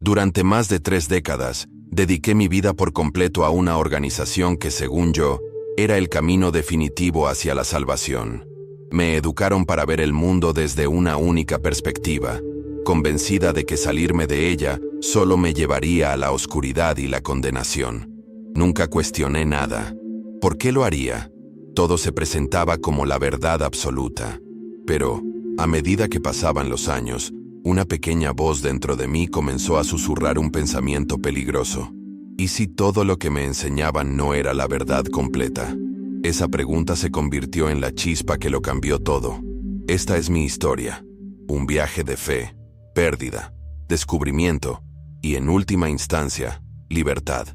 Durante más de 3 décadas, dediqué mi vida por completo a una organización que, según yo, era el camino definitivo hacia la salvación. Me educaron para ver el mundo desde una única perspectiva, convencida de que salirme de ella solo me llevaría a la oscuridad y la condenación. Nunca cuestioné nada. ¿Por qué lo haría? Todo se presentaba como la verdad absoluta. Pero, a medida que pasaban los años, una pequeña voz dentro de mí comenzó a susurrar un pensamiento peligroso. ¿Y si todo lo que me enseñaban no era la verdad completa? Esa pregunta se convirtió en la chispa que lo cambió todo. Esta es mi historia. Un viaje de fe, pérdida, descubrimiento y, en última instancia, libertad.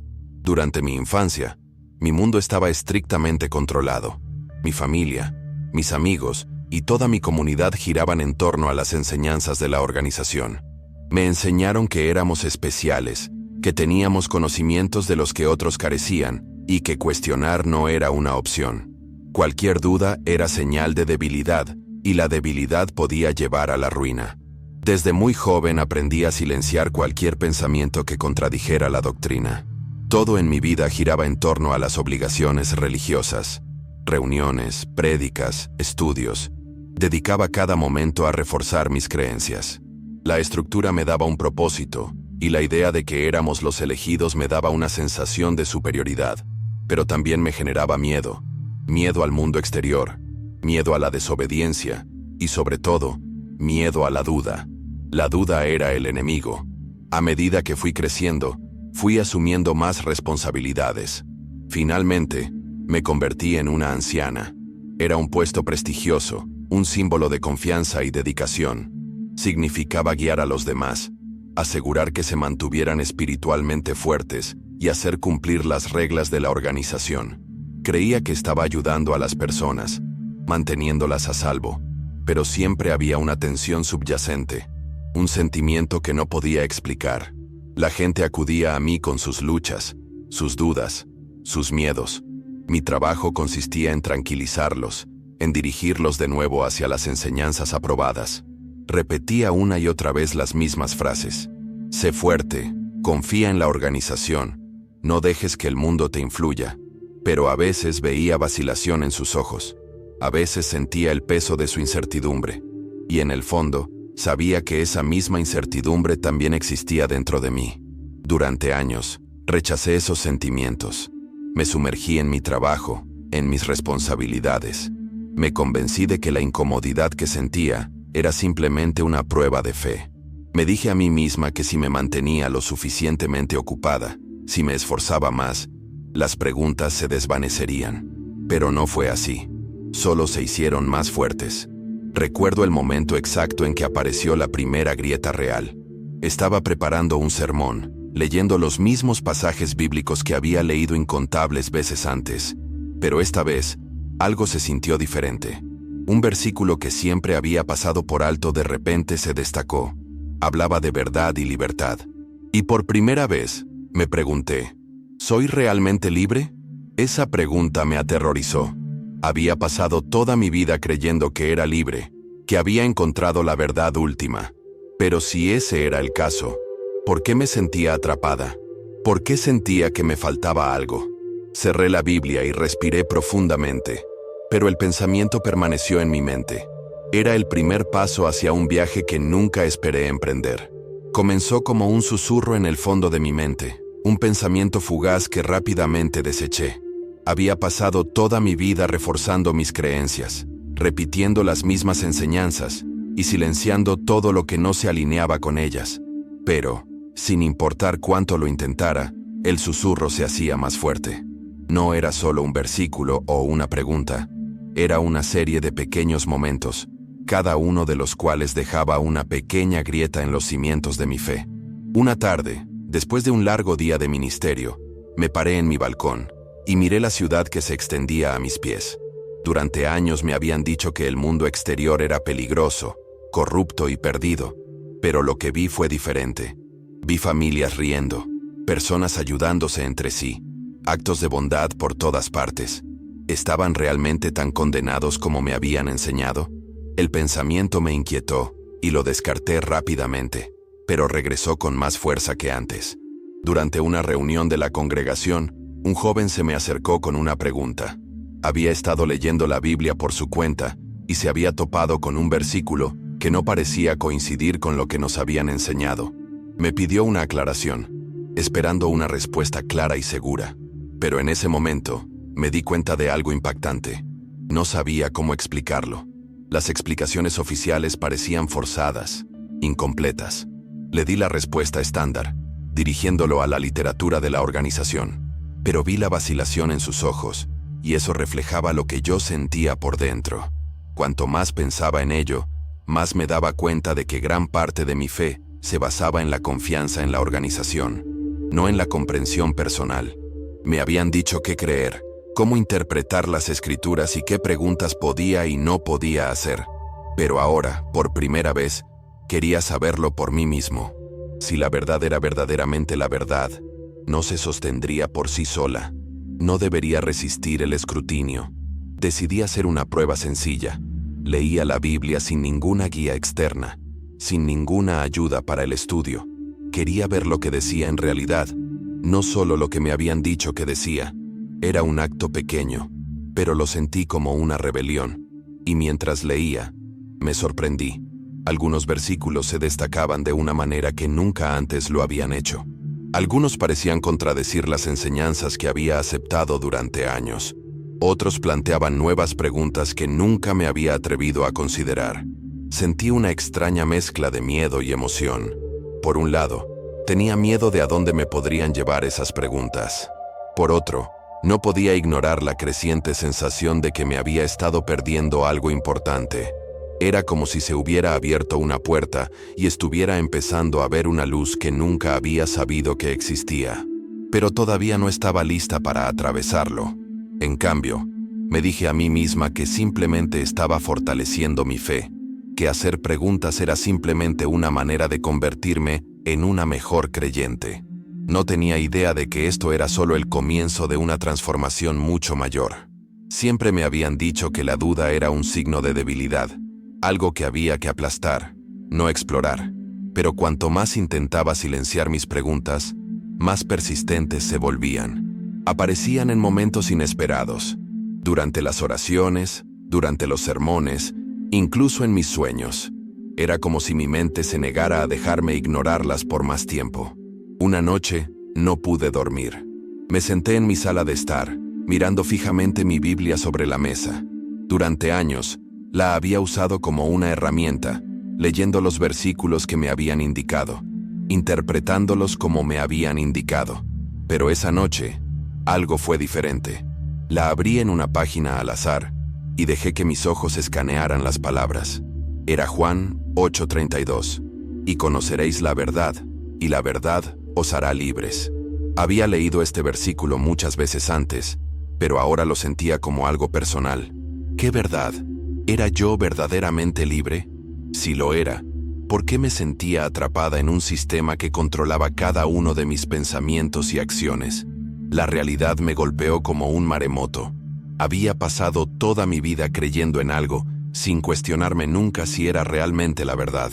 Durante mi infancia, mi mundo estaba estrictamente controlado. Mi familia, mis amigos y toda mi comunidad giraban en torno a las enseñanzas de la organización. Me enseñaron que éramos especiales, que teníamos conocimientos de los que otros carecían y que cuestionar no era una opción. Cualquier duda era señal de debilidad y la debilidad podía llevar a la ruina. Desde muy joven aprendí a silenciar cualquier pensamiento que contradijera la doctrina. Todo en mi vida giraba en torno a las obligaciones religiosas. Reuniones, prédicas, estudios. Dedicaba cada momento a reforzar mis creencias. La estructura me daba un propósito, y la idea de que éramos los elegidos me daba una sensación de superioridad, pero también me generaba miedo. Miedo al mundo exterior, miedo a la desobediencia, y sobre todo, miedo a la duda. La duda era el enemigo. A medida que fui creciendo, fui asumiendo más responsabilidades. Finalmente, me convertí en una anciana. Era un puesto prestigioso, un símbolo de confianza y dedicación. Significaba guiar a los demás, asegurar que se mantuvieran espiritualmente fuertes y hacer cumplir las reglas de la organización. Creía que estaba ayudando a las personas, manteniéndolas a salvo, pero siempre había una tensión subyacente, un sentimiento que no podía explicar. La gente acudía a mí con sus luchas, sus dudas, sus miedos. Mi trabajo consistía en tranquilizarlos, en dirigirlos de nuevo hacia las enseñanzas aprobadas. Repetía una y otra vez las mismas frases. Sé fuerte, confía en la organización, no dejes que el mundo te influya. Pero a veces veía vacilación en sus ojos. A veces sentía el peso de su incertidumbre. Y en el fondo, sabía que esa misma incertidumbre también existía dentro de mí. Durante años, rechacé esos sentimientos. Me sumergí en mi trabajo, en mis responsabilidades. Me convencí de que la incomodidad que sentía era simplemente una prueba de fe. Me dije a mí misma que si me mantenía lo suficientemente ocupada, si me esforzaba más, las preguntas se desvanecerían. Pero no fue así. Solo se hicieron más fuertes. Recuerdo el momento exacto en que apareció la primera grieta real. Estaba preparando un sermón, leyendo los mismos pasajes bíblicos que había leído incontables veces antes. Pero esta vez, algo se sintió diferente. Un versículo que siempre había pasado por alto de repente se destacó. Hablaba de verdad y libertad. Y por primera vez, me pregunté, ¿soy realmente libre? Esa pregunta me aterrorizó. Había pasado toda mi vida creyendo que era libre, que había encontrado la verdad última. Pero si ese era el caso, ¿por qué me sentía atrapada? ¿Por qué sentía que me faltaba algo? Cerré la Biblia y respiré profundamente. Pero el pensamiento permaneció en mi mente. Era el primer paso hacia un viaje que nunca esperé emprender. Comenzó como un susurro en el fondo de mi mente, un pensamiento fugaz que rápidamente deseché. Había pasado toda mi vida reforzando mis creencias, repitiendo las mismas enseñanzas y silenciando todo lo que no se alineaba con ellas. Pero, sin importar cuánto lo intentara, el susurro se hacía más fuerte. No era solo un versículo o una pregunta. Era una serie de pequeños momentos, cada uno de los cuales dejaba una pequeña grieta en los cimientos de mi fe. Una tarde, después de un largo día de ministerio, me paré en mi balcón y miré la ciudad que se extendía a mis pies. Durante años me habían dicho que el mundo exterior era peligroso, corrupto y perdido, pero lo que vi fue diferente. Vi familias riendo, personas ayudándose entre sí, actos de bondad por todas partes. ¿Estaban realmente tan condenados como me habían enseñado? El pensamiento me inquietó y lo descarté rápidamente. pero regresó con más fuerza que antes. Durante una reunión de la congregación, un joven se me acercó con una pregunta. Había estado leyendo la Biblia por su cuenta y se había topado con un versículo que no parecía coincidir con lo que nos habían enseñado. Me pidió una aclaración, esperando una respuesta clara y segura. Pero en ese momento, me di cuenta de algo impactante. No sabía cómo explicarlo. Las explicaciones oficiales parecían forzadas, incompletas. Le di la respuesta estándar, dirigiéndolo a la literatura de la organización. Pero vi la vacilación en sus ojos, y eso reflejaba lo que yo sentía por dentro. Cuanto más pensaba en ello, más me daba cuenta de que gran parte de mi fe se basaba en la confianza en la organización, no en la comprensión personal. Me habían dicho qué creer, cómo interpretar las escrituras y qué preguntas podía y no podía hacer. Pero ahora, por primera vez, quería saberlo por mí mismo. Si la verdad era verdaderamente la verdad, no se sostendría por sí sola. No debería resistir el escrutinio. Decidí hacer una prueba sencilla. Leía la Biblia sin ninguna guía externa, sin ninguna ayuda para el estudio. Quería ver lo que decía en realidad, no solo lo que me habían dicho que decía. Era un acto pequeño, pero lo sentí como una rebelión. Y mientras leía, me sorprendí. Algunos versículos se destacaban de una manera que nunca antes lo habían hecho. Algunos parecían contradecir las enseñanzas que había aceptado durante años. Otros planteaban nuevas preguntas que nunca me había atrevido a considerar. Sentí una extraña mezcla de miedo y emoción. Por un lado, tenía miedo de a dónde me podrían llevar esas preguntas. Por otro, no podía ignorar la creciente sensación de que me había estado perdiendo algo importante. Era como si se hubiera abierto una puerta y estuviera empezando a ver una luz que nunca había sabido que existía. Pero todavía no estaba lista para atravesarlo. En cambio, me dije a mí misma que simplemente estaba fortaleciendo mi fe, que hacer preguntas era simplemente una manera de convertirme en una mejor creyente. No tenía idea de que esto era solo el comienzo de una transformación mucho mayor. Siempre me habían dicho que la duda era un signo de debilidad, algo que había que aplastar, no explorar. Pero cuanto más intentaba silenciar mis preguntas, más persistentes se volvían. Aparecían en momentos inesperados, durante las oraciones, durante los sermones, incluso en mis sueños. Era como si mi mente se negara a dejarme ignorarlas por más tiempo. Una noche, no pude dormir. Me senté en mi sala de estar, mirando fijamente mi Biblia sobre la mesa. Durante años, la había usado como una herramienta, leyendo los versículos que me habían indicado, interpretándolos como me habían indicado. Pero esa noche, algo fue diferente. La abrí en una página al azar y dejé que mis ojos escanearan las palabras. Era Juan 8:32. Y conoceréis la verdad, y la verdad os hará libres. Había leído este versículo muchas veces antes, pero ahora lo sentía como algo personal. ¿Qué verdad? ¿Era yo verdaderamente libre? Si lo era, ¿por qué me sentía atrapada en un sistema que controlaba cada uno de mis pensamientos y acciones? La realidad me golpeó como un maremoto. Había pasado toda mi vida creyendo en algo, sin cuestionarme nunca si era realmente la verdad.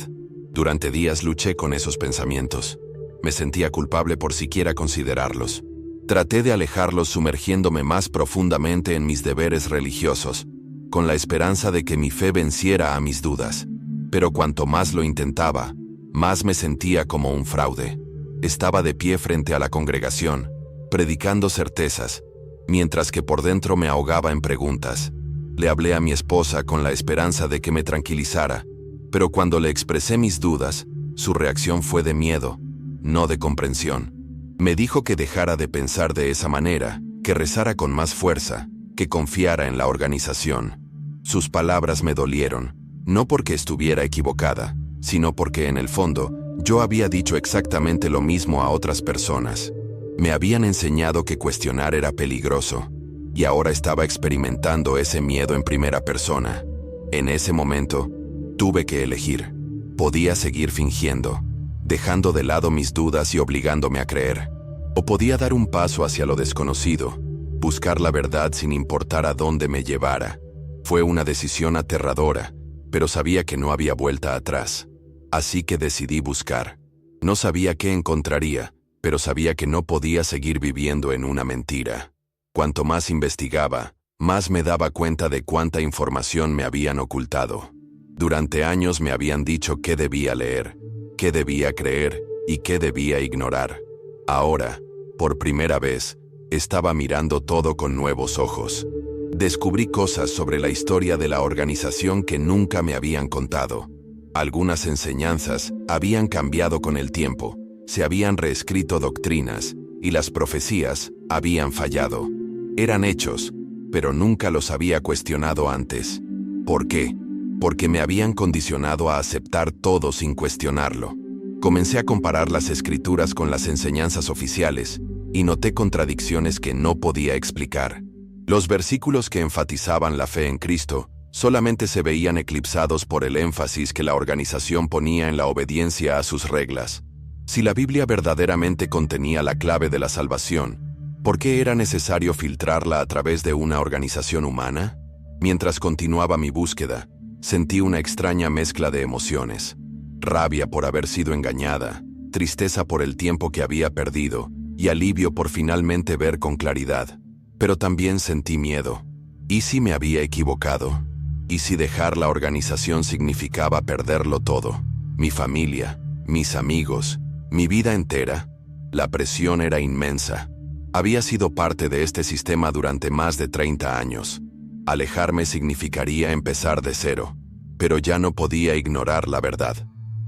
Durante días luché con esos pensamientos. Me sentía culpable por siquiera considerarlos. Traté de alejarlos sumergiéndome más profundamente en mis deberes religiosos, con la esperanza de que mi fe venciera a mis dudas. Pero cuanto más lo intentaba, más me sentía como un fraude. Estaba de pie frente a la congregación, predicando certezas, mientras que por dentro me ahogaba en preguntas. Le hablé a mi esposa con la esperanza de que me tranquilizara, pero cuando le expresé mis dudas, su reacción fue de miedo, no de comprensión. Me dijo que dejara de pensar de esa manera, que rezara con más fuerza, que confiara en la organización. Sus palabras me dolieron, no porque estuviera equivocada, sino porque en el fondo yo había dicho exactamente lo mismo a otras personas. Me habían enseñado que cuestionar era peligroso, y ahora estaba experimentando ese miedo en primera persona. En ese momento, tuve que elegir. Podía seguir fingiendo, dejando de lado mis dudas y obligándome a creer. O podía dar un paso hacia lo desconocido, buscar la verdad sin importar a dónde me llevara. Fue una decisión aterradora, pero sabía que no había vuelta atrás. Así que decidí buscar. No sabía qué encontraría, pero sabía que no podía seguir viviendo en una mentira. Cuanto más investigaba, más me daba cuenta de cuánta información me habían ocultado. Durante años me habían dicho qué debía leer, qué debía creer y qué debía ignorar. Ahora, por primera vez, estaba mirando todo con nuevos ojos. Descubrí cosas sobre la historia de la organización que nunca me habían contado. Algunas enseñanzas habían cambiado con el tiempo, se habían reescrito doctrinas y las profecías habían fallado. Eran hechos, pero nunca los había cuestionado antes. ¿Por qué? Porque me habían condicionado a aceptar todo sin cuestionarlo. Comencé a comparar las escrituras con las enseñanzas oficiales y noté contradicciones que no podía explicar. Los versículos que enfatizaban la fe en Cristo solamente se veían eclipsados por el énfasis que la organización ponía en la obediencia a sus reglas. Si la Biblia verdaderamente contenía la clave de la salvación, ¿por qué era necesario filtrarla a través de una organización humana? Mientras continuaba mi búsqueda, sentí una extraña mezcla de emociones. Rabia por haber sido engañada, tristeza por el tiempo que había perdido y alivio por finalmente ver con claridad. Pero también sentí miedo. ¿Y si me había equivocado? ¿Y si dejar la organización significaba perderlo todo? Mi familia, mis amigos, mi vida entera. La presión era inmensa. Había sido parte de este sistema durante más de 30 años. Alejarme significaría empezar de cero, pero ya no podía ignorar la verdad.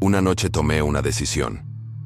Una noche tomé una decisión.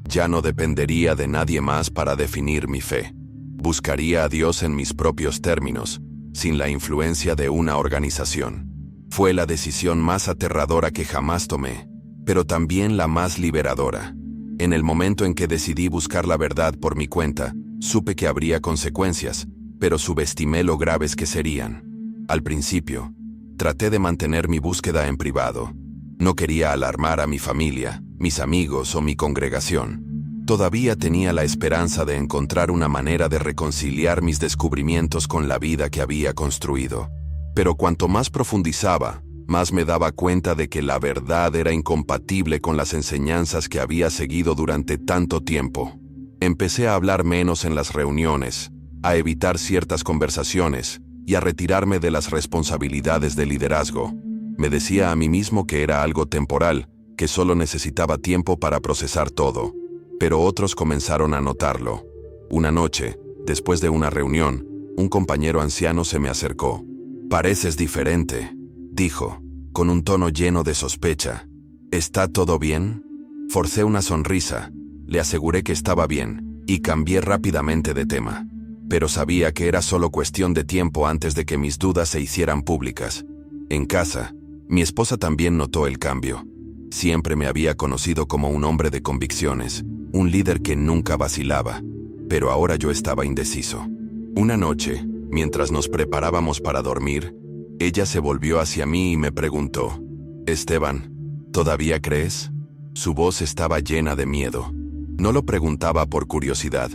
Ya no dependería de nadie más para definir mi fe. Buscaría a Dios en mis propios términos, sin la influencia de una organización. Fue la decisión más aterradora que jamás tomé, pero también la más liberadora. En el momento en que decidí buscar la verdad por mi cuenta, supe que habría consecuencias, pero subestimé lo graves que serían. Al principio, traté de mantener mi búsqueda en privado. No quería alarmar a mi familia, mis amigos o mi congregación. Todavía tenía la esperanza de encontrar una manera de reconciliar mis descubrimientos con la vida que había construido. Pero cuanto más profundizaba, más me daba cuenta de que la verdad era incompatible con las enseñanzas que había seguido durante tanto tiempo. Empecé a hablar menos en las reuniones, a evitar ciertas conversaciones y a retirarme de las responsabilidades de liderazgo. Me decía a mí mismo que era algo temporal, que solo necesitaba tiempo para procesar todo. Pero otros comenzaron a notarlo. Una noche, después de una reunión, un compañero anciano se me acercó. «Pareces diferente», dijo, con un tono lleno de sospecha. «¿Está todo bien?» Forcé una sonrisa, le aseguré que estaba bien, y cambié rápidamente de tema. Pero sabía que era solo cuestión de tiempo antes de que mis dudas se hicieran públicas. En casa, mi esposa también notó el cambio. Siempre me había conocido como un hombre de convicciones, un líder que nunca vacilaba, pero ahora yo estaba indeciso. Una noche, mientras nos preparábamos para dormir, ella se volvió hacia mí y me preguntó, «Esteban, ¿todavía crees?» Su voz estaba llena de miedo. No lo preguntaba por curiosidad,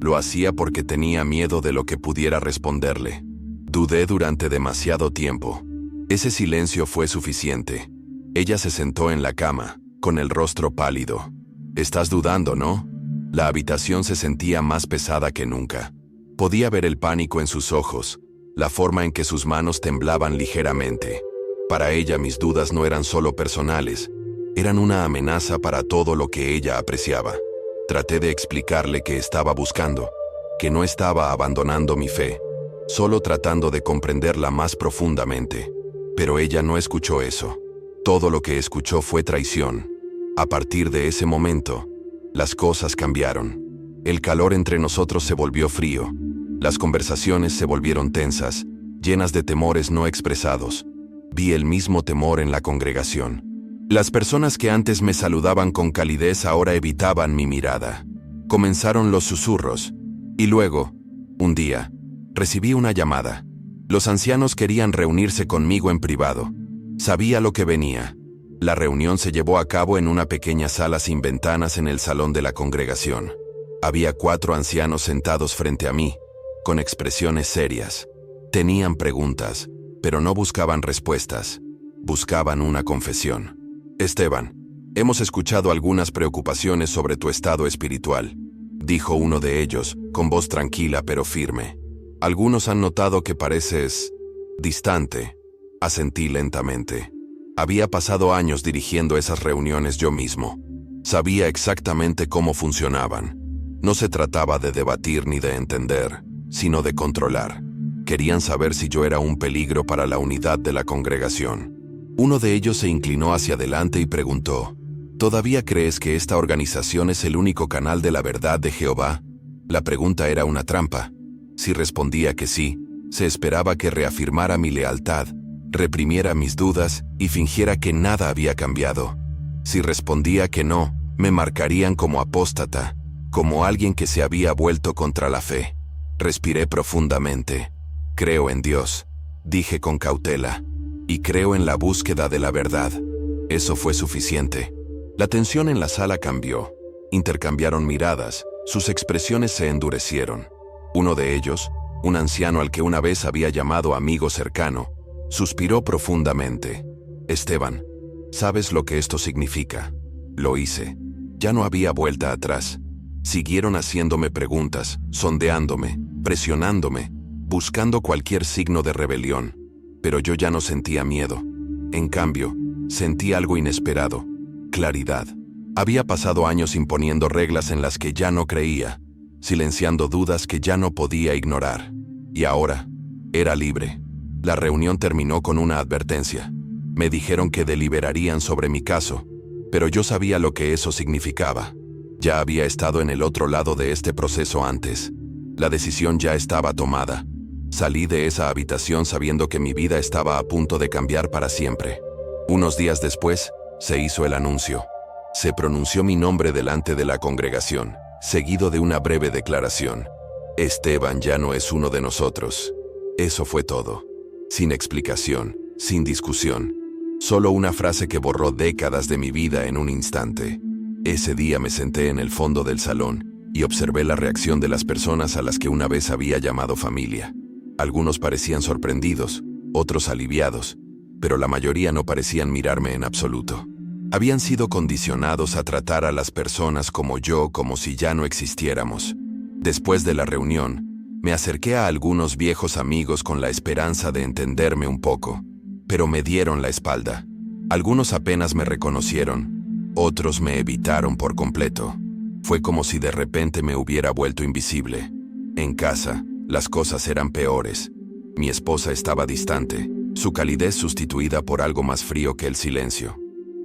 lo hacía porque tenía miedo de lo que pudiera responderle. Dudé durante demasiado tiempo. Ese silencio fue suficiente. Ella se sentó en la cama, con el rostro pálido. «Estás dudando, ¿no?» La habitación se sentía más pesada que nunca. Podía ver el pánico en sus ojos, la forma en que sus manos temblaban ligeramente. Para ella mis dudas no eran solo personales, eran una amenaza para todo lo que ella apreciaba. Traté de explicarle que estaba buscando, que no estaba abandonando mi fe, solo tratando de comprenderla más profundamente. Pero ella no escuchó eso. Todo lo que escuchó fue traición. A partir de ese momento, las cosas cambiaron. El calor entre nosotros se volvió frío. Las conversaciones se volvieron tensas, llenas de temores no expresados. Vi el mismo temor en la congregación. Las personas que antes me saludaban con calidez ahora evitaban mi mirada. Comenzaron los susurros. Y luego, un día, recibí una llamada. Los ancianos querían reunirse conmigo en privado. Sabía lo que venía. La reunión se llevó a cabo en una pequeña sala sin ventanas en el salón de la congregación. Había 4 ancianos sentados frente a mí, con expresiones serias. Tenían preguntas, pero no buscaban respuestas. Buscaban una confesión. «Esteban, Hemos escuchado algunas preocupaciones sobre tu estado espiritual, dijo uno de ellos, con voz tranquila pero firme. Algunos han notado que pareces distante. Asentí lentamente. Había pasado años dirigiendo esas reuniones yo mismo. Sabía exactamente cómo funcionaban. No se trataba de debatir ni de entender, sino de controlar. Querían saber si yo era un peligro para la unidad de la congregación. Uno de ellos se inclinó hacia adelante y preguntó: ¿Todavía crees que esta organización es el único canal de la verdad de Jehová? La pregunta era una trampa. Si respondía que sí, se esperaba que reafirmara mi lealtad, reprimiera mis dudas y fingiera que nada había cambiado. Si respondía que no, me marcarían como apóstata, como alguien que se había vuelto contra la fe. Respiré profundamente. Creo en Dios, dije con cautela, y creo en la búsqueda de la verdad. Eso fue suficiente. La tensión en la sala cambió. Intercambiaron miradas, sus expresiones se endurecieron. Uno de ellos, un anciano al que una vez había llamado amigo cercano, suspiró profundamente. Esteban, ¿sabes lo que esto significa? Lo hice. Ya no había vuelta atrás. Siguieron haciéndome preguntas, sondeándome, presionándome, buscando cualquier signo de rebelión. Pero yo ya no sentía miedo. En cambio, sentí algo inesperado: claridad. Había pasado años imponiendo reglas en las que ya no creía, silenciando dudas que ya no podía ignorar. Y ahora, era libre. La reunión terminó con una advertencia. Me dijeron que deliberarían sobre mi caso, pero yo sabía lo que eso significaba. Ya había estado en el otro lado de este proceso antes. La decisión ya estaba tomada. Salí de esa habitación sabiendo que mi vida estaba a punto de cambiar para siempre. Unos días después, se hizo el anuncio. Se pronunció mi nombre delante de la congregación, seguido de una breve declaración. Esteban ya no es uno de nosotros. Eso fue todo. Sin explicación, sin discusión. Solo una frase que borró décadas de mi vida en un instante. Ese día me senté en el fondo del salón y observé la reacción de las personas a las que una vez había llamado familia. Algunos parecían sorprendidos, otros aliviados, pero la mayoría no parecían mirarme en absoluto. Habían sido condicionados a tratar a las personas como yo, como si ya no existiéramos. Después de la reunión, me acerqué a algunos viejos amigos con la esperanza de entenderme un poco, pero me dieron la espalda. Algunos apenas me reconocieron, otros me evitaron por completo. Fue como si de repente me hubiera vuelto invisible. En casa, las cosas eran peores. Mi esposa estaba distante, su calidez sustituida por algo más frío que el silencio.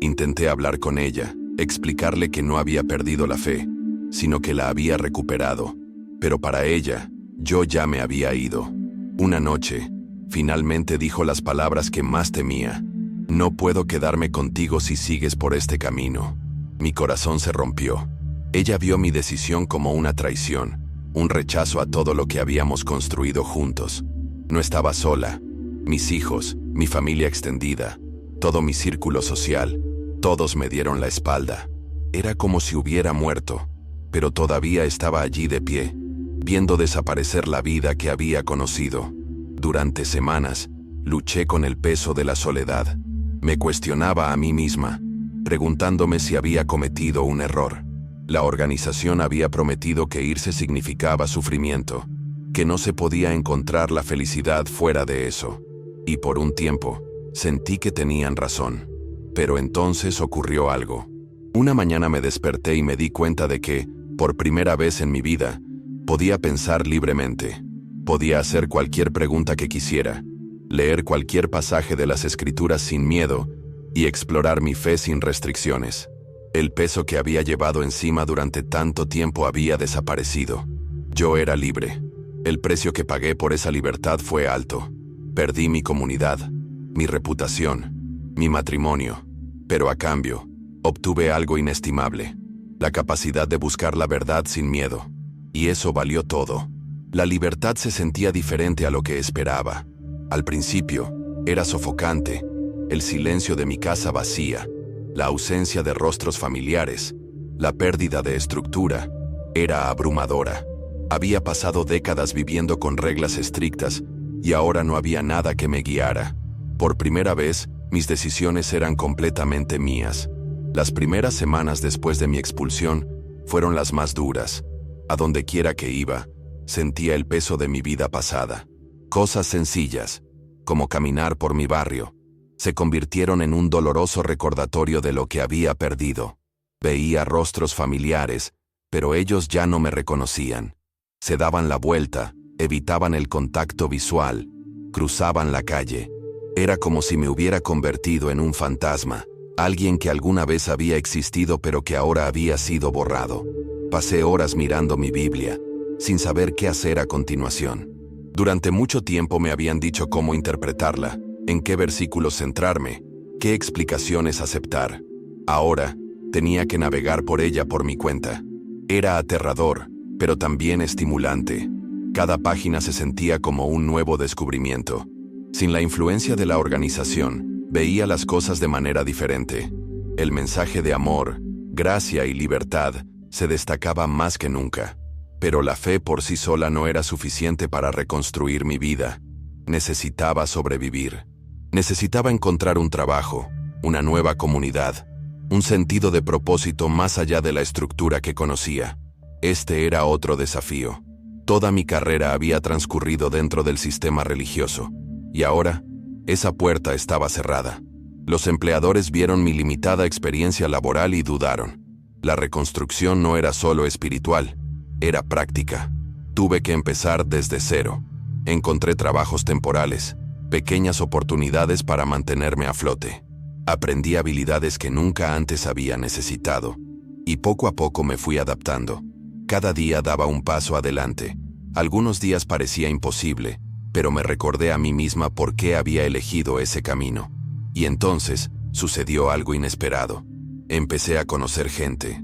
Intenté hablar con ella, explicarle que no había perdido la fe, sino que la había recuperado. Pero para ella, yo ya me había ido. Una noche, finalmente dijo las palabras que más temía. No puedo quedarme contigo si sigues por este camino. Mi corazón se rompió. Ella vio mi decisión como una traición, un rechazo a todo lo que habíamos construido juntos. No estaba sola. Mis hijos, mi familia extendida, todo mi círculo social, todos me dieron la espalda. Era como si hubiera muerto, pero todavía estaba allí de pie, viendo desaparecer la vida que había conocido. Durante semanas, luché con el peso de la soledad. Me cuestionaba a mí misma, preguntándome si había cometido un error. La organización había prometido que irse significaba sufrimiento, que no se podía encontrar la felicidad fuera de eso. Y por un tiempo, sentí que tenían razón. Pero entonces ocurrió algo. Una mañana me desperté y me di cuenta de que, por primera vez en mi vida, podía pensar libremente. Podía hacer cualquier pregunta que quisiera, leer cualquier pasaje de las Escrituras sin miedo y explorar mi fe sin restricciones. El peso que había llevado encima durante tanto tiempo había desaparecido. Yo era libre. El precio que pagué por esa libertad fue alto. Perdí mi comunidad, mi reputación, mi matrimonio, pero a cambio, obtuve algo inestimable: la capacidad de buscar la verdad sin miedo. Y eso valió todo. La libertad se sentía diferente a lo que esperaba. Al principio, era sofocante, el silencio de mi casa vacía, la ausencia de rostros familiares, la pérdida de estructura, era abrumadora. Había pasado décadas viviendo con reglas estrictas y ahora no había nada que me guiara. Por primera vez, mis decisiones eran completamente mías. Las primeras semanas después de mi expulsión fueron las más duras. A donde quiera que iba, sentía el peso de mi vida pasada. Cosas sencillas, como caminar por mi barrio, se convirtieron en un doloroso recordatorio de lo que había perdido. Veía rostros familiares, pero ellos ya no me reconocían. Se daban la vuelta, evitaban el contacto visual, cruzaban la calle. Era como si me hubiera convertido en un fantasma, alguien que alguna vez había existido pero que ahora había sido borrado. Pasé horas mirando mi Biblia, sin saber qué hacer a continuación. Durante mucho tiempo me habían dicho cómo interpretarla, en qué versículos centrarme, qué explicaciones aceptar. Ahora, tenía que navegar por ella por mi cuenta. Era aterrador, pero también estimulante. Cada página se sentía como un nuevo descubrimiento. Sin la influencia de la organización, veía las cosas de manera diferente. El mensaje de amor, gracia y libertad se destacaba más que nunca. Pero la fe por sí sola no era suficiente para reconstruir mi vida. Necesitaba sobrevivir. Necesitaba encontrar un trabajo, una nueva comunidad, un sentido de propósito más allá de la estructura que conocía. Este era otro desafío. Toda mi carrera había transcurrido dentro del sistema religioso, y ahora, esa puerta estaba cerrada. Los empleadores vieron mi limitada experiencia laboral y dudaron. La reconstrucción no era solo espiritual, era práctica. Tuve que empezar desde cero. Encontré trabajos temporales, pequeñas oportunidades para mantenerme a flote. Aprendí habilidades que nunca antes había necesitado, y poco a poco me fui adaptando. Cada día daba un paso adelante. Algunos días parecía imposible, pero me recordé a mí misma por qué había elegido ese camino. Y entonces sucedió algo inesperado. Empecé a conocer gente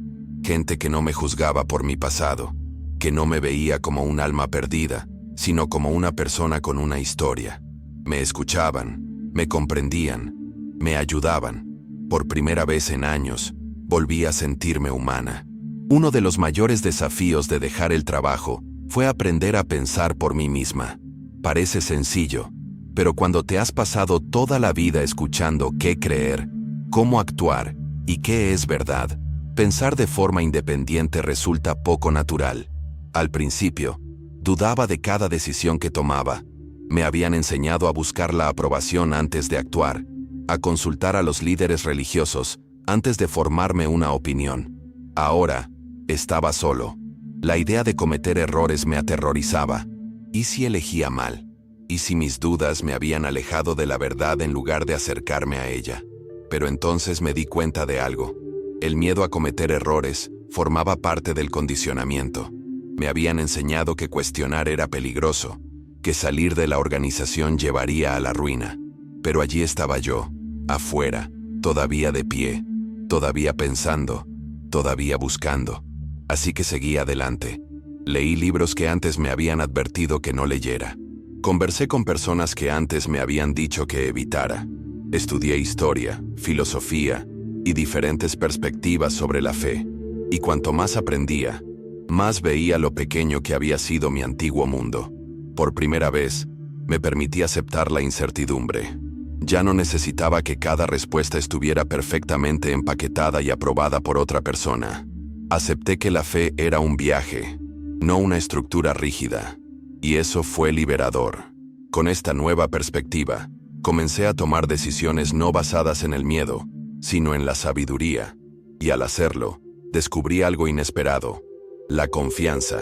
que no me juzgaba por mi pasado, que no me veía como un alma perdida, sino como una persona con una historia. Me escuchaban, me comprendían, me ayudaban. Por primera vez en años, volví a sentirme humana. Uno de los mayores desafíos de dejar el trabajo fue aprender a pensar por mí misma. Parece sencillo, pero cuando te has pasado toda la vida escuchando qué creer, cómo actuar y qué es verdad, pensar de forma independiente resulta poco natural. Al principio, dudaba de cada decisión que tomaba. Me habían enseñado a buscar la aprobación antes de actuar, a consultar a los líderes religiosos antes de formarme una opinión. Ahora, estaba solo. La idea de cometer errores me aterrorizaba. ¿Y si elegía mal? ¿Y si mis dudas me habían alejado de la verdad en lugar de acercarme a ella? Pero entonces me di cuenta de algo. El miedo a cometer errores formaba parte del condicionamiento. Me habían enseñado que cuestionar era peligroso, que salir de la organización llevaría a la ruina. Pero allí estaba yo, afuera, todavía de pie, todavía pensando, todavía buscando. Así que seguí adelante. Leí libros que antes me habían advertido que no leyera. Conversé con personas que antes me habían dicho que evitara. Estudié historia, filosofía y diferentes perspectivas sobre la fe. Y cuanto más aprendía, más veía lo pequeño que había sido mi antiguo mundo. Por primera vez, me permití aceptar la incertidumbre. Ya no necesitaba que cada respuesta estuviera perfectamente empaquetada y aprobada por otra persona. Acepté que la fe era un viaje, no una estructura rígida. Y eso fue liberador. Con esta nueva perspectiva, comencé a tomar decisiones no basadas en el miedo, sino en la sabiduría. Y al hacerlo, descubrí algo inesperado: la confianza.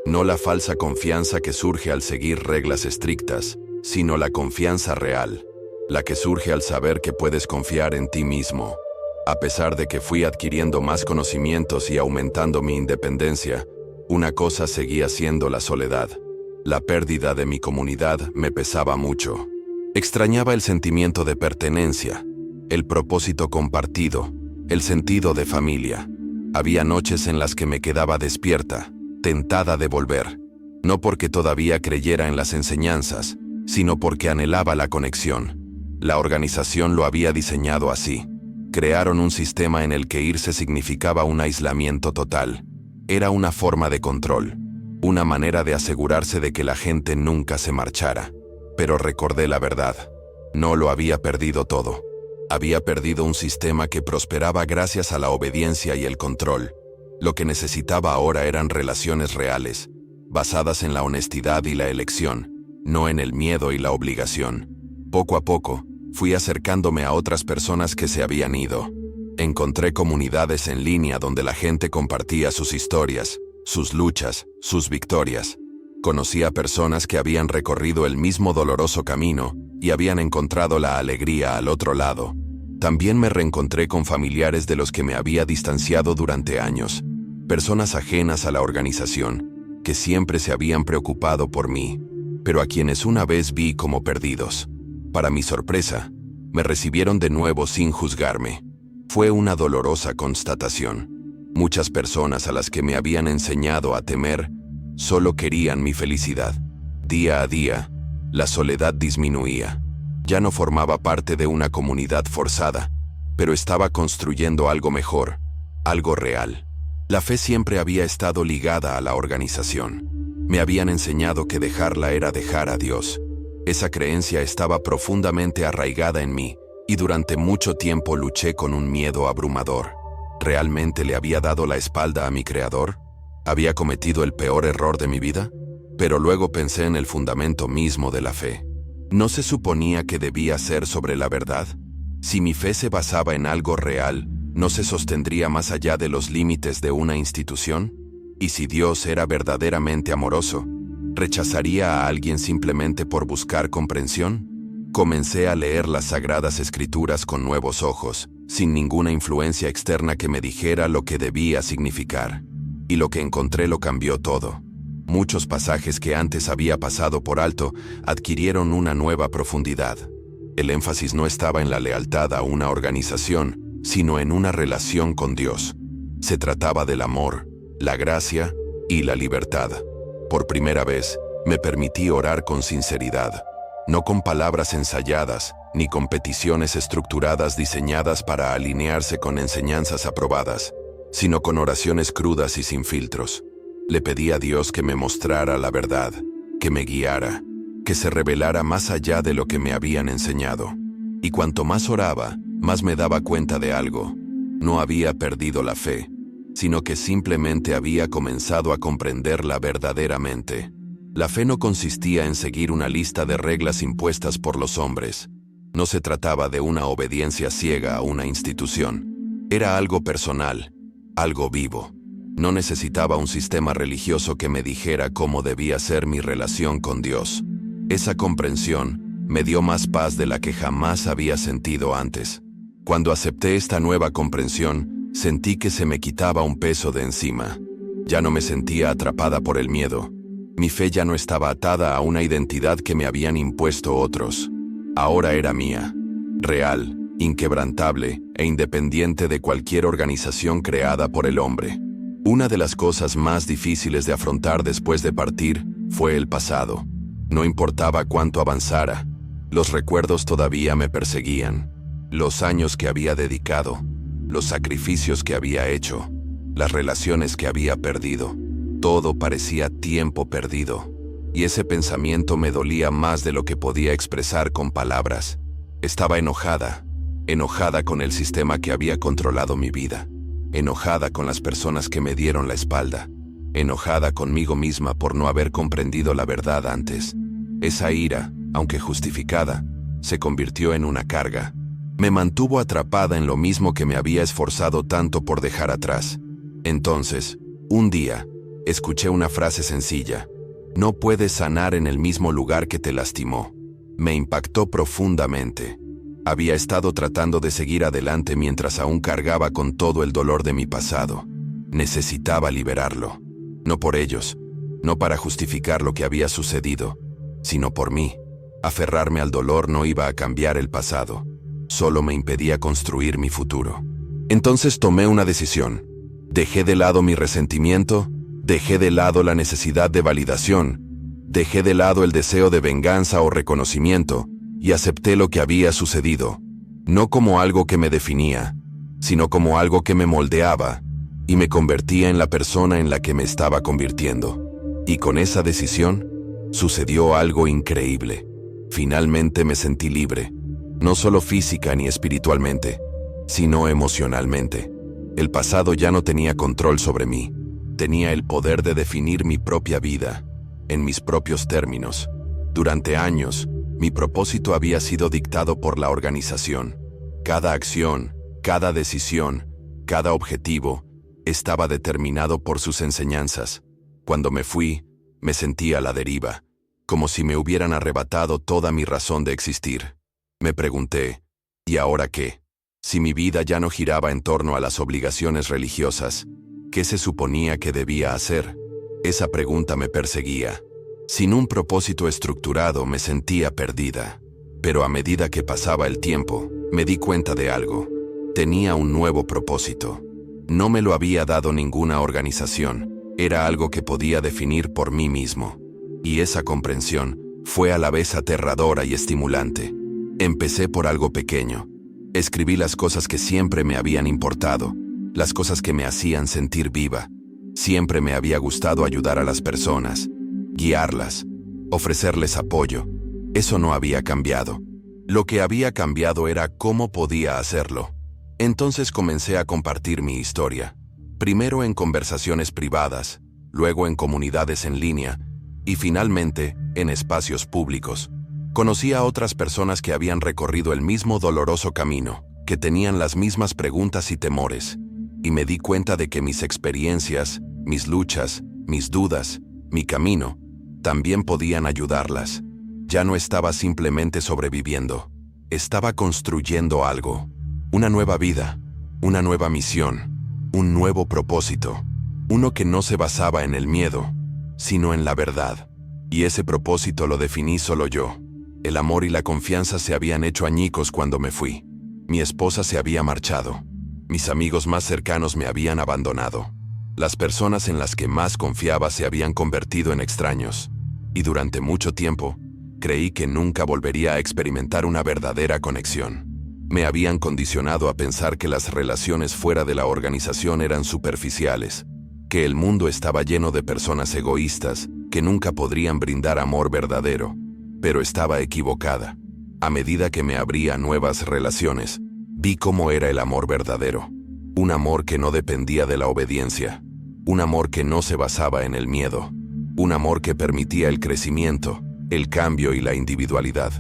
No la falsa confianza que surge al seguir reglas estrictas, sino la confianza real, la que surge al saber que puedes confiar en ti mismo. A pesar de que fui adquiriendo más conocimientos y aumentando mi independencia, una cosa seguía siendo la soledad. La pérdida de mi comunidad me pesaba mucho. Extrañaba el sentimiento de pertenencia, el propósito compartido, el sentido de familia. Había noches en las que me quedaba despierta, tentada de volver, no porque todavía creyera en las enseñanzas, sino porque anhelaba la conexión. La organización lo había diseñado así. Crearon un sistema en el que irse significaba un aislamiento total. Era una forma de control, una manera de asegurarse de que la gente nunca se marchara. Pero recordé la verdad. No lo había perdido todo. Había perdido un sistema que prosperaba gracias a la obediencia y el control. Lo que necesitaba ahora eran relaciones reales, basadas en la honestidad y la elección, no en el miedo y la obligación. Poco a poco, fui acercándome a otras personas que se habían ido. Encontré comunidades en línea donde la gente compartía sus historias, sus luchas, sus victorias. Conocí a personas que habían recorrido el mismo doloroso camino y habían encontrado la alegría al otro lado. También me reencontré con familiares de los que me había distanciado durante años, personas ajenas a la organización, que siempre se habían preocupado por mí, pero a quienes una vez vi como perdidos. Para mi sorpresa, me recibieron de nuevo sin juzgarme. Fue una dolorosa constatación. Muchas personas a las que me habían enseñado a temer solo querían mi felicidad. Día a día, la soledad disminuía. Ya no formaba parte de una comunidad forzada, pero estaba construyendo algo mejor, algo real. La fe siempre había estado ligada a la organización. Me habían enseñado que dejarla era dejar a Dios. Esa creencia estaba profundamente arraigada en mí, y durante mucho tiempo luché con un miedo abrumador. ¿Realmente le había dado la espalda a mi Creador? ¿Había cometido el peor error de mi vida? Pero luego pensé en el fundamento mismo de la fe. ¿No se suponía que debía ser sobre la verdad? Si mi fe se basaba en algo real, ¿no se sostendría más allá de los límites de una institución? ¿Y si Dios era verdaderamente amoroso, rechazaría a alguien simplemente por buscar comprensión? Comencé a leer las Sagradas Escrituras con nuevos ojos, sin ninguna influencia externa que me dijera lo que debía significar. Y lo que encontré lo cambió todo. Muchos pasajes que antes había pasado por alto adquirieron una nueva profundidad. El énfasis no estaba en la lealtad a una organización, sino en una relación con Dios. Se trataba del amor, la gracia y la libertad. Por primera vez, me permití orar con sinceridad, no con palabras ensayadas, ni con peticiones estructuradas diseñadas para alinearse con enseñanzas aprobadas, sino con oraciones crudas y sin filtros. Le pedí a Dios que me mostrara la verdad, que me guiara, que se revelara más allá de lo que me habían enseñado. Y cuanto más oraba, más me daba cuenta de algo. No había perdido la fe, sino que simplemente había comenzado a comprenderla verdaderamente. La fe no consistía en seguir una lista de reglas impuestas por los hombres. No se trataba de una obediencia ciega a una institución. Era algo personal, algo vivo. No necesitaba un sistema religioso que me dijera cómo debía ser mi relación con Dios. Esa comprensión me dio más paz de la que jamás había sentido antes. Cuando acepté esta nueva comprensión, sentí que se me quitaba un peso de encima. Ya no me sentía atrapada por el miedo. Mi fe ya no estaba atada a una identidad que me habían impuesto otros. Ahora era mía, real, inquebrantable e independiente de cualquier organización creada por el hombre. Una de las cosas más difíciles de afrontar después de partir fue el pasado. No importaba cuánto avanzara, los recuerdos todavía me perseguían. Los años que había dedicado, los sacrificios que había hecho, las relaciones que había perdido. Todo parecía tiempo perdido, y ese pensamiento me dolía más de lo que podía expresar con palabras. Estaba enojada con el sistema que había controlado mi vida, enojada con las personas que me dieron la espalda, enojada conmigo misma por no haber comprendido la verdad antes. Esa ira, aunque justificada, se convirtió en una carga. Me mantuvo atrapada en lo mismo que me había esforzado tanto por dejar atrás. Entonces, un día, escuché una frase sencilla: no puedes sanar en el mismo lugar que te lastimó. Me impactó profundamente. Había estado tratando de seguir adelante mientras aún cargaba con todo el dolor de mi pasado. Necesitaba liberarlo. No por ellos, no para justificar lo que había sucedido, sino por mí. Aferrarme al dolor no iba a cambiar el pasado, solo me impedía construir mi futuro. Entonces tomé una decisión. Dejé de lado mi resentimiento, dejé de lado la necesidad de validación, dejé de lado el deseo de venganza o reconocimiento y acepté lo que había sucedido, no como algo que me definía, sino como algo que me moldeaba y me convertía en la persona en la que me estaba convirtiendo. Y con esa decisión, sucedió algo increíble. Finalmente me sentí libre. no solo física ni espiritualmente, sino emocionalmente. El pasado ya no tenía control sobre mí. Tenía el poder de definir mi propia vida, en mis propios términos. Durante años, mi propósito había sido dictado por la organización. Cada acción, cada decisión, cada objetivo, estaba determinado por sus enseñanzas. Cuando me fui, me sentí a la deriva, como si me hubieran arrebatado toda mi razón de existir. Me pregunté, ¿y ahora qué? Si mi vida ya no giraba en torno a las obligaciones religiosas, ¿qué se suponía que debía hacer? Esa pregunta me perseguía. Sin un propósito estructurado me sentía perdida. Pero a medida que pasaba el tiempo, me di cuenta de algo. Tenía un nuevo propósito. No me lo había dado ninguna organización. Era algo que podía definir por mí mismo. Y esa comprensión fue a la vez aterradora y estimulante. Empecé por algo pequeño. Escribí las cosas que siempre me habían importado, las cosas que me hacían sentir viva. Siempre me había gustado ayudar a las personas, guiarlas, ofrecerles apoyo. Eso no había cambiado. Lo que había cambiado era cómo podía hacerlo. Entonces comencé a compartir mi historia. Primero en conversaciones privadas, luego en comunidades en línea y finalmente en espacios públicos. Conocí a otras personas que habían recorrido el mismo doloroso camino, que tenían las mismas preguntas y temores, y me di cuenta de que mis experiencias, mis luchas, mis dudas, mi camino, también podían ayudarlas. Ya no estaba simplemente sobreviviendo, estaba construyendo algo, una nueva vida, una nueva misión, un nuevo propósito, uno que no se basaba en el miedo, sino en la verdad. Y ese propósito lo definí solo yo. El amor y la confianza se habían hecho añicos cuando me fui. Mi esposa se había marchado. Mis amigos más cercanos me habían abandonado. Las personas en las que más confiaba se habían convertido en extraños. Y durante mucho tiempo, creí que nunca volvería a experimentar una verdadera conexión. Me habían condicionado a pensar que las relaciones fuera de la organización eran superficiales, que el mundo estaba lleno de personas egoístas que nunca podrían brindar amor verdadero. Pero estaba equivocada. A medida que me abría a nuevas relaciones, vi cómo era el amor verdadero. Un amor que no dependía de la obediencia. Un amor que no se basaba en el miedo. Un amor que permitía el crecimiento, el cambio y la individualidad.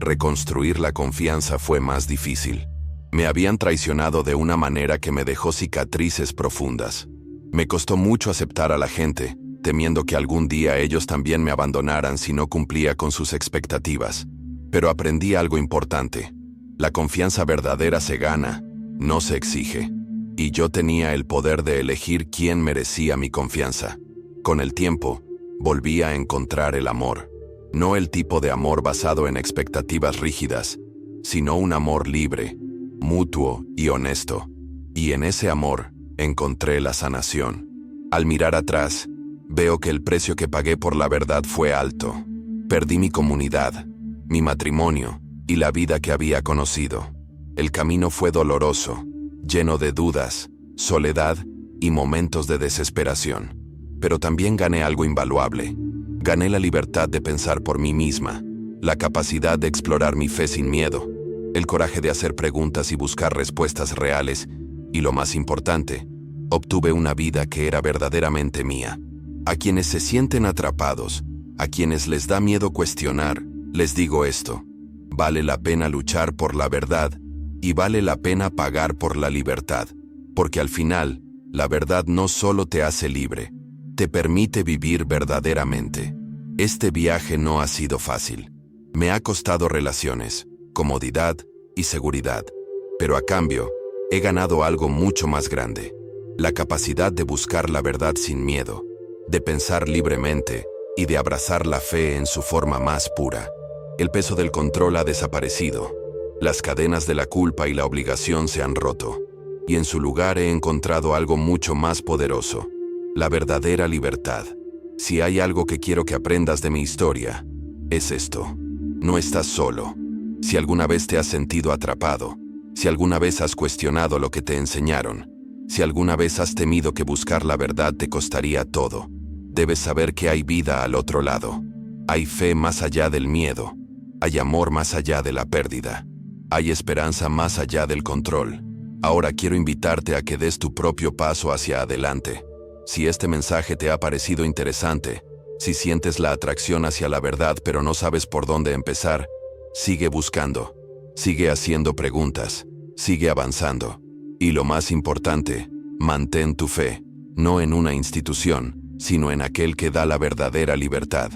Reconstruir la confianza fue más difícil. Me habían traicionado de una manera que me dejó cicatrices profundas. Me costó mucho aceptar a la gente, temiendo que algún día ellos también me abandonaran si no cumplía con sus expectativas. Pero aprendí algo importante. La confianza verdadera se gana, no se exige. Y yo tenía el poder de elegir quién merecía mi confianza. Con el tiempo, volví a encontrar el amor. No el tipo de amor basado en expectativas rígidas, sino un amor libre, mutuo y honesto. Y en ese amor, encontré la sanación. Al mirar atrás, veo que el precio que pagué por la verdad fue alto. Perdí mi comunidad, mi matrimonio y la vida que había conocido. El camino fue doloroso, lleno de dudas, soledad y momentos de desesperación. Pero también gané algo invaluable. Gané la libertad de pensar por mí misma, la capacidad de explorar mi fe sin miedo, el coraje de hacer preguntas y buscar respuestas reales, y lo más importante, obtuve una vida que era verdaderamente mía. A quienes se sienten atrapados, a quienes les da miedo cuestionar, les digo esto: vale la pena luchar por la verdad y vale la pena pagar por la libertad, porque al final, la verdad no solo te hace libre, te permite vivir verdaderamente. Este viaje no ha sido fácil. Me ha costado relaciones, comodidad y seguridad, pero a cambio, he ganado algo mucho más grande: la capacidad de buscar la verdad sin miedo, de pensar libremente y de abrazar la fe en su forma más pura. El peso del control ha desaparecido. Las cadenas de la culpa y la obligación se han roto. Y en su lugar he encontrado algo mucho más poderoso: la verdadera libertad. Si hay algo que quiero que aprendas de mi historia, es esto: no estás solo. Si alguna vez te has sentido atrapado, si alguna vez has cuestionado lo que te enseñaron, si alguna vez has temido que buscar la verdad te costaría todo, debes saber que hay vida al otro lado. Hay fe más allá del miedo. Hay amor más allá de la pérdida. Hay esperanza más allá del control. Ahora quiero invitarte a que des tu propio paso hacia adelante. Si este mensaje te ha parecido interesante, si sientes la atracción hacia la verdad pero no sabes por dónde empezar, sigue buscando, sigue haciendo preguntas, sigue avanzando. Y lo más importante, mantén tu fe, no en una institución, sino en aquel que da la verdadera libertad.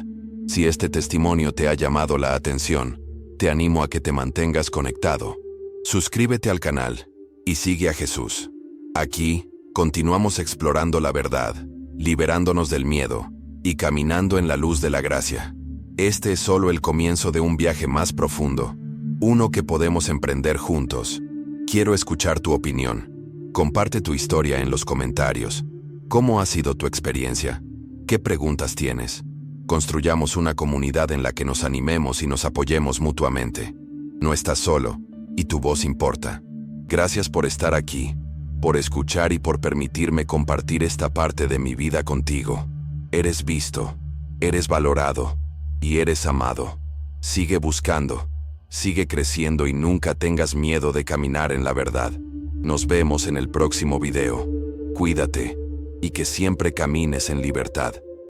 Si este testimonio te ha llamado la atención, te animo a que te mantengas conectado. Suscríbete al canal y sigue a Jesús. Aquí, continuamos explorando la verdad, liberándonos del miedo y caminando en la luz de la gracia. Este es solo el comienzo de un viaje más profundo, uno que podemos emprender juntos. Quiero escuchar tu opinión. Comparte tu historia en los comentarios. ¿Cómo ha sido tu experiencia? ¿Qué preguntas tienes? Construyamos una comunidad en la que nos animemos y nos apoyemos mutuamente. No estás solo, y tu voz importa. Gracias por estar aquí, por escuchar y por permitirme compartir esta parte de mi vida contigo. Eres visto, eres valorado y eres amado. Sigue buscando, sigue creciendo y nunca tengas miedo de caminar en la verdad. Nos vemos en el próximo video. Cuídate y que siempre camines en libertad.